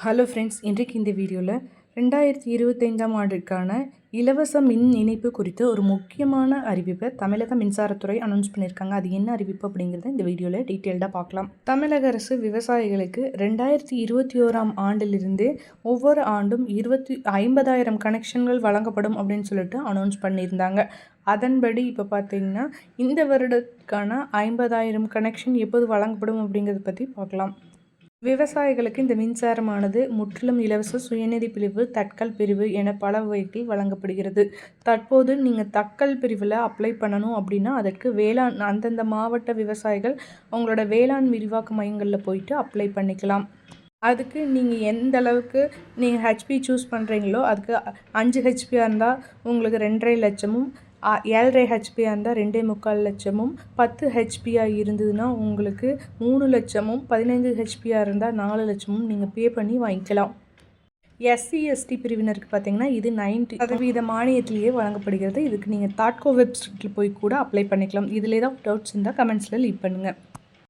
Hello friends, இன்றைக்கு இந்த வீடியோவில் 2025ஆம் ஆண்டிற்கான இலவச மின் இணைப்பு குறித்து ஒரு முக்கியமான அறிவிப்பை தமிழக மின்சாரத்துறை அனௌன்ஸ் பண்ணியிருக்காங்க. அது என்ன அறிவிப்பு அப்படிங்கிறத இந்த வீடியோவில் டீட்டெயில்டாக பார்க்கலாம். தமிழக அரசு விவசாயிகளுக்கு 2021ஆம் ஆண்டிலிருந்து ஒவ்வொரு ஆண்டும் 50,000 கனெக்ஷன்கள் வழங்கப்படும் அப்படின்னு சொல்லிட்டு அனௌன்ஸ் பண்ணியிருந்தாங்க. அதன்படி இப்போ பார்த்தீங்கன்னா இந்த வருடத்துக்கான 50,000 கனெக்ஷன் எப்போது வழங்கப்படும் அப்படிங்கிறத பற்றி பார்க்கலாம். விவசாயிகளுக்கு இந்த மின்சாரமானது முற்றிலும் இலவச சுயநிதி பிரிவு, தட்கல் பிரிவு என பல வகைகளில் வழங்கப்படுகிறது. தற்போது நீங்கள் தட்கல் பிரிவில் அப்ளை பண்ணணும் அப்படின்னா அதற்கு அந்தந்த மாவட்ட விவசாயிகள் அவங்களோட வேளாண் விரிவாக்க மையங்களில் போயிட்டு அப்ளை பண்ணிக்கலாம். அதுக்கு நீங்கள் எந்த அளவுக்கு நீங்கள் ஹெச்பி சூஸ் பண்ணுறீங்களோ அதுக்கு 5 ஹெச்பியாக இருந்தால் உங்களுக்கு 2.5 லட்சமும், 7.5 ஹெச்பியாக இருந்தால் 2.25 லட்சமும், 10 ஹெச்பியாக இருந்ததுன்னா உங்களுக்கு 3 லட்சமும், 15 ஹெச்பியாக இருந்தால் 4 லட்சமும் நீங்கள் பே பண்ணி வாங்கிக்கலாம். SC/ST பிரிவினருக்கு பார்த்தீங்கன்னா இது 90% மானியத்திலேயே வழங்கப்படுகிறது. இதுக்கு நீங்கள் தாட்கோ வெப்சைட்டில் போய் கூட அப்ளை பண்ணிக்கலாம். இதில் ஏதாவது டவுட்ஸ் இருந்தால் கமெண்ட்ஸில் லீவ் பண்ணுங்கள்.